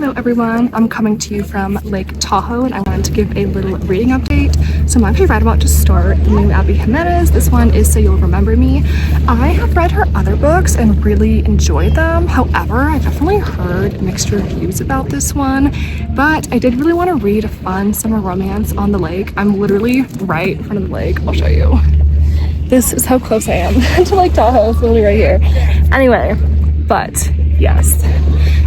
Hello everyone, I'm coming to you from Lake Tahoe and I wanted to give a little reading update. So I'm actually right about to start the new Abby Jimenez. This one is So You'll Remember Me. I have read her other books and really enjoyed them. However, I definitely heard mixed reviews about this one, but I did really want to read a fun summer romance on the lake. I'm literally right in front of the lake. I'll show you. This is how close I am to Lake Tahoe. It's literally right here. Anyway, but yes.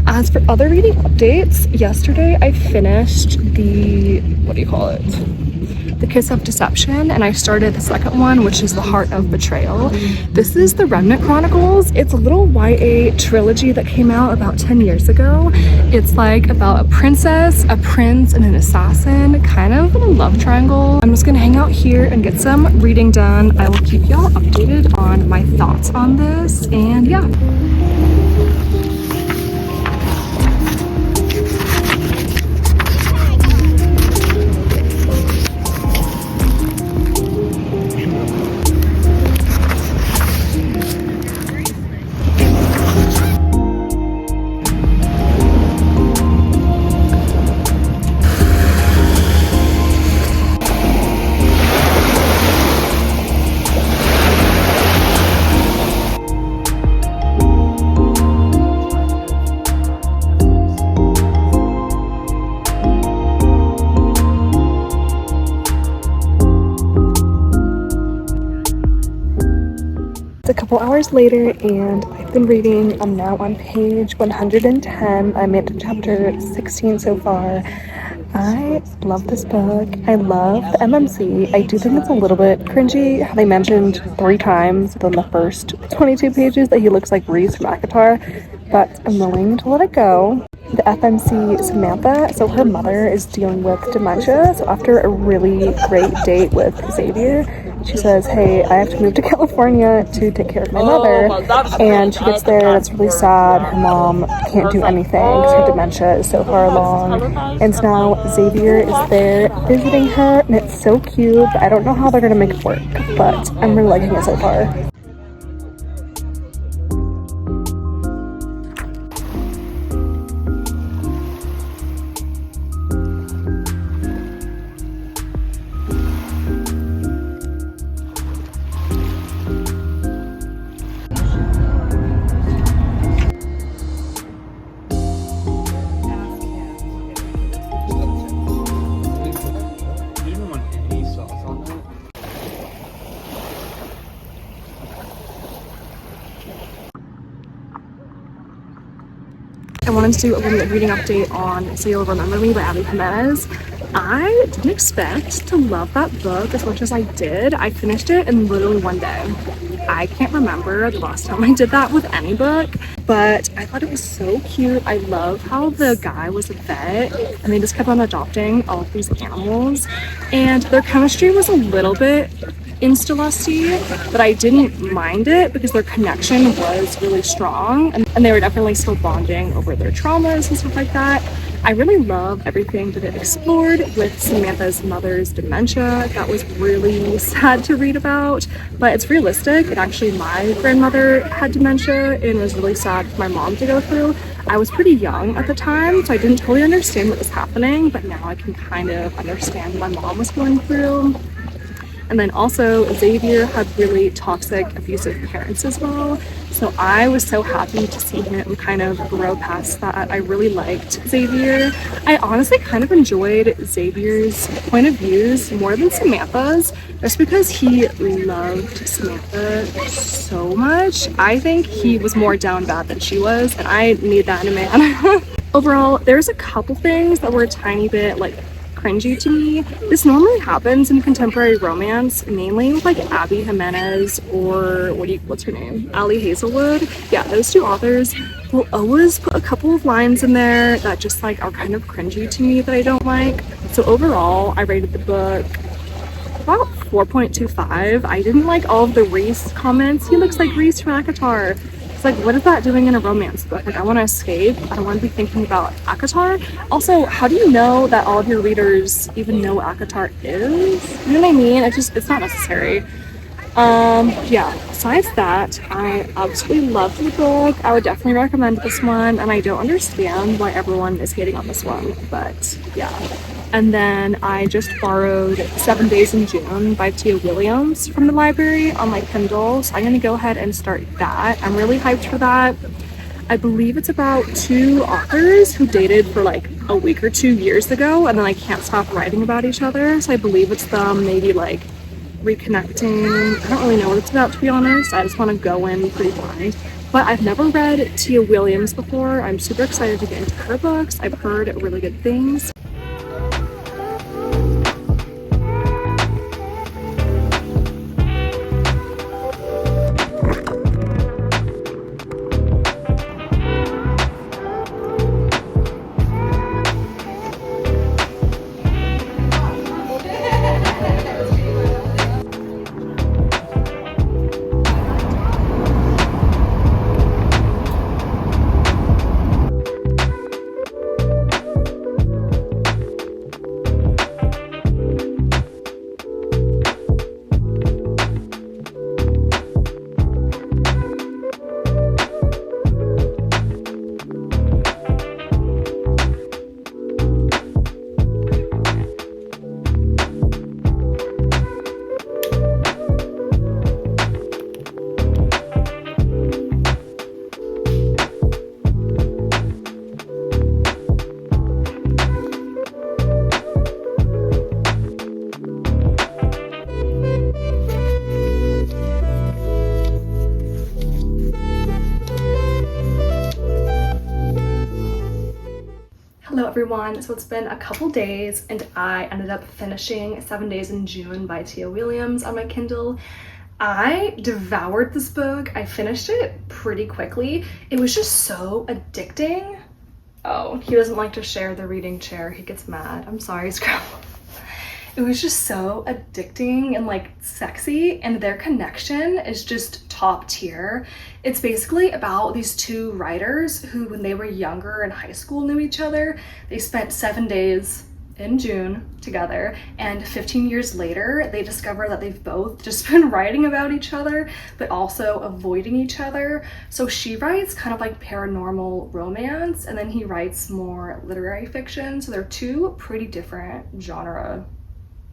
As for other reading updates, yesterday I finished the, The Kiss of Deception, and I started the second one, which is The Heart of Betrayal. This is the Remnant Chronicles. It's a little YA trilogy that came out about 10 years ago. It's like about a princess, a prince, and an assassin, kind of in a love triangle. I'm just gonna hang out here and get some reading done. I will keep y'all updated on my thoughts on this, and yeah. It's a couple hours later and I've been reading. I'm now on page 110. I made it to chapter 16 so far. I love this book. I love the MMC. I do think it's a little bit cringy. They mentioned 3 times within the first 22 pages that he looks like Reese from Akatar, but I'm willing to let it go. The FMC Samantha, so her mother is dealing with dementia, so after a really great date with Xavier, she says, hey, I have to move to California to take care of my mother, and she gets there, that's really sad. Her mom can't do anything because her dementia is so far along, and so now Xavier is there visiting her, and it's so cute. I don't know how they're gonna make it work, but I'm really liking it so far. I wanted to do a little reading update on So You'll Remember Me by Abby Jimenez. I didn't expect to love that book as much as I did. I finished it in literally one day. I can't remember the last time I did that with any book, but I thought it was so cute. I love how the guy was a vet and they just kept on adopting all of these animals, and their chemistry was a little bit insta-lusty, but I didn't mind it because their connection was really strong and they were definitely still bonding over their traumas and stuff like that. I really love everything that it explored with Samantha's mother's dementia. That was really sad to read about, but it's realistic. And actually my grandmother had dementia and it was really sad for my mom to go through. I was pretty young at the time, so I didn't totally understand what was happening, but now I can kind of understand what my mom was going through. And then also Xavier had really toxic, abusive parents as well. So I was so happy to see him kind of grow past that. I really liked Xavier. I honestly kind of enjoyed Xavier's point of views more than Samantha's, just because he loved Samantha so much. I think he was more down bad than she was, and I need that in a man. Overall, there's a couple things that were a tiny bit like cringy to me. This normally happens in contemporary romance, mainly with like Abby Jimenez or what's her name? Ali Hazelwood. Yeah, those two authors will always put a couple of lines in there that just like are kind of cringy to me that I don't like. So overall, I rated the book about 4.25. I didn't like all of the Reese comments. He looks like Reese from Akatar. Like, what is that doing in a romance book? Like, I want to escape. I don't want to be thinking about Akatar. Also, how do you know that all of your readers even know what Akatar is? You know what I mean? It's not necessary. Yeah, besides that, I absolutely loved the book. I would definitely recommend this one, and I don't understand why everyone is hating on this one, but yeah. And then I just borrowed 7 Days in June by Tia Williams from the library on my Kindle, so I'm gonna go ahead and start that. I'm really hyped for that. I believe it's about two authors who dated for like a week or 2 years ago and then like can't stop writing about each other. So I believe it's them maybe like reconnecting. I don't really know what it's about, to be honest. I just want to go in pretty blind. But I've never read Tia Williams before. I'm super excited to get into her books. I've heard really good things. Hello everyone, so it's been a couple days and I ended up finishing 7 Days in June by Tia Williams on my Kindle. I devoured this book. I finished it pretty quickly. It was just so addicting. Oh, he doesn't like to share the reading chair. He gets mad. I'm sorry, Scrabble. It was just so addicting and like sexy, and their connection is just top tier. It's basically about these two writers who, when they were younger in high school, knew each other. They spent 7 days in June together, and 15 years later they discover that they've both just been writing about each other but also avoiding each other. So she writes kind of like paranormal romance, and then he writes more literary fiction. So they're two pretty different genre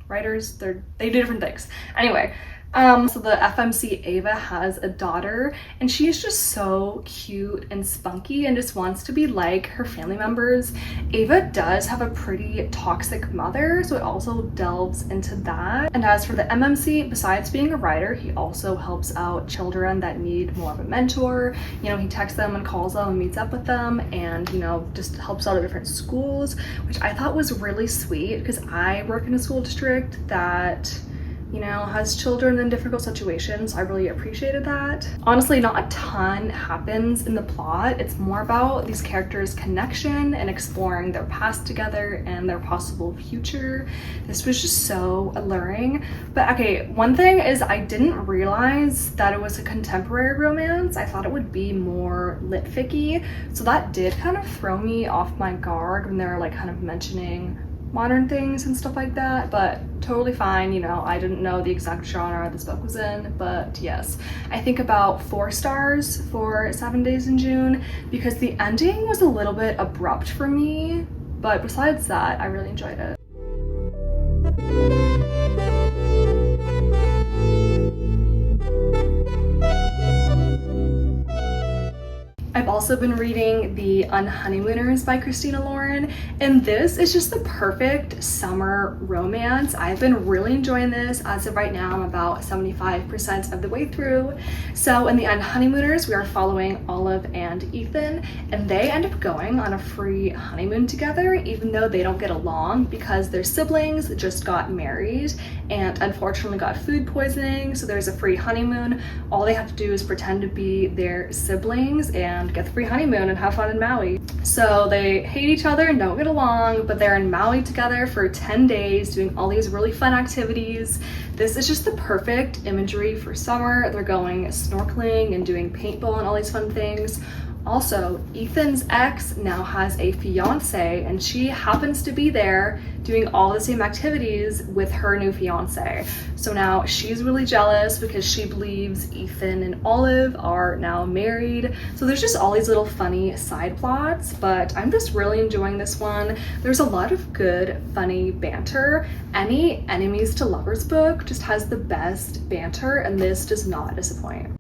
writers. They do different things. Anyway, so the FMC Ava has a daughter, and she is just so cute and spunky and just wants to be like her family members. Ava does have a pretty toxic mother, so it also delves into that. And as for the MMC, besides being a writer, he also helps out children that need more of a mentor. You know, he texts them and calls them and meets up with them, and you know, just helps out at different schools, which I thought was really sweet because I work in a school district that, you know, has children in difficult situations. I really appreciated that. Honestly, not a ton happens in the plot. It's more about these characters' connection and exploring their past together and their possible future. This was just so alluring. But okay, one thing is I didn't realize that it was a contemporary romance. I thought it would be more lit ficky. So that did kind of throw me off my guard when they were like kind of mentioning modern things and stuff like that, but totally fine. You know, I didn't know the exact genre this book was in, but yes, I think about 4 stars for 7 Days in June because the ending was a little bit abrupt for me, but besides that, I really enjoyed it. I've also been reading The Unhoneymooners by Christina Lauren, and this is just the perfect summer romance. I've been really enjoying this. As of right now, I'm about 75% of the way through. So in The Unhoneymooners, we are following Olive and Ethan, and they end up going on a free honeymoon together, even though they don't get along because their siblings just got married and unfortunately got food poisoning. So there's a free honeymoon. All they have to do is pretend to be their siblings and get the free honeymoon and have fun in Maui. So they hate each other and don't get along, but they're in Maui together for 10 days doing all these really fun activities. This is just the perfect imagery for summer. They're going snorkeling and doing paintball and all these fun things. Also, Ethan's ex now has a fiance, and she happens to be there doing all the same activities with her new fiance. So now she's really jealous because she believes Ethan and Olive are now married. So there's just all these little funny side plots, but I'm just really enjoying this one. There's a lot of good, funny banter. Any enemies to lovers book just has the best banter, and this does not disappoint.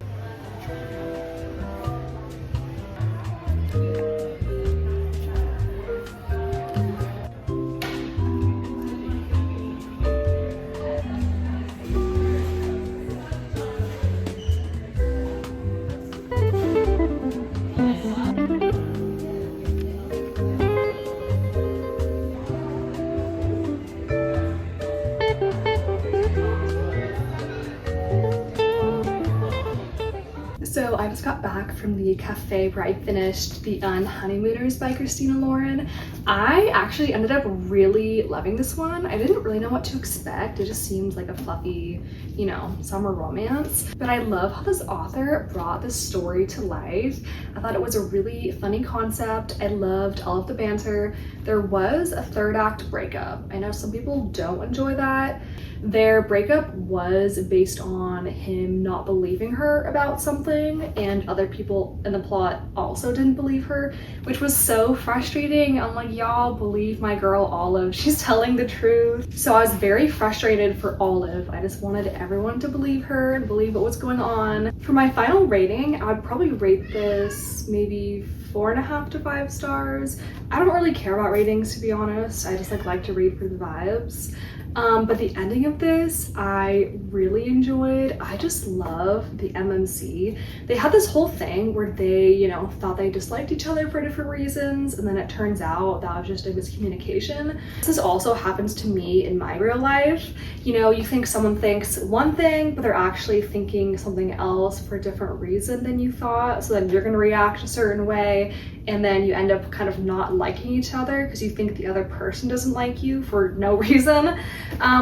So I just got back from the cafe where I finished The Honeymooners by Christina Lauren. I actually ended up really loving this one. I didn't really know what to expect. It just seemed like a fluffy, you know, summer romance. But I love how this author brought this story to life. I thought it was a really funny concept. I loved all of the banter. There was a third act breakup. I know some people don't enjoy that. Their breakup was based on him not believing her about something, and other people in the plot also didn't believe her, which was so frustrating. I'm like, y'all believe my girl Olive, she's telling the truth. So I was very frustrated for Olive. I just wanted everyone to believe her and believe what was going on. For my final rating, I would probably rate this maybe 4.5 to 5 stars. I don't really care about ratings, to be honest. I just like to read for the vibes. But the ending of this, I really enjoyed. I just love the MMC. They had this whole thing where they, you know, thought they disliked each other for different reasons, and then it turns out that was just a miscommunication. This also happens to me in my real life. You know, you think someone thinks one thing, but they're actually thinking something else for a different reason than you thought. So then you're gonna react a certain way, and then you end up kind of not liking each other because you think the other person doesn't like you for no reason.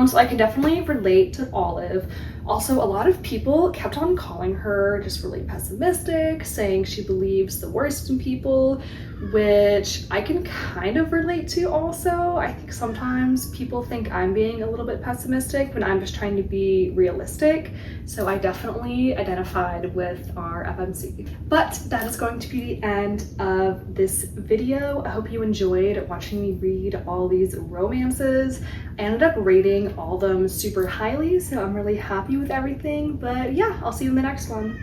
So I can definitely relate to Olive. Also, a lot of people kept on calling her just really pessimistic, saying she believes the worst in people, which I can kind of relate to also. I think sometimes people think I'm being a little bit pessimistic when I'm just trying to be realistic. So I definitely identified with our FMC. But that is going to be the end of this video. I hope you enjoyed watching me read all these romances. I ended up rating all of them super highly, so I'm really happy with everything. But yeah, I'll see you in the next one.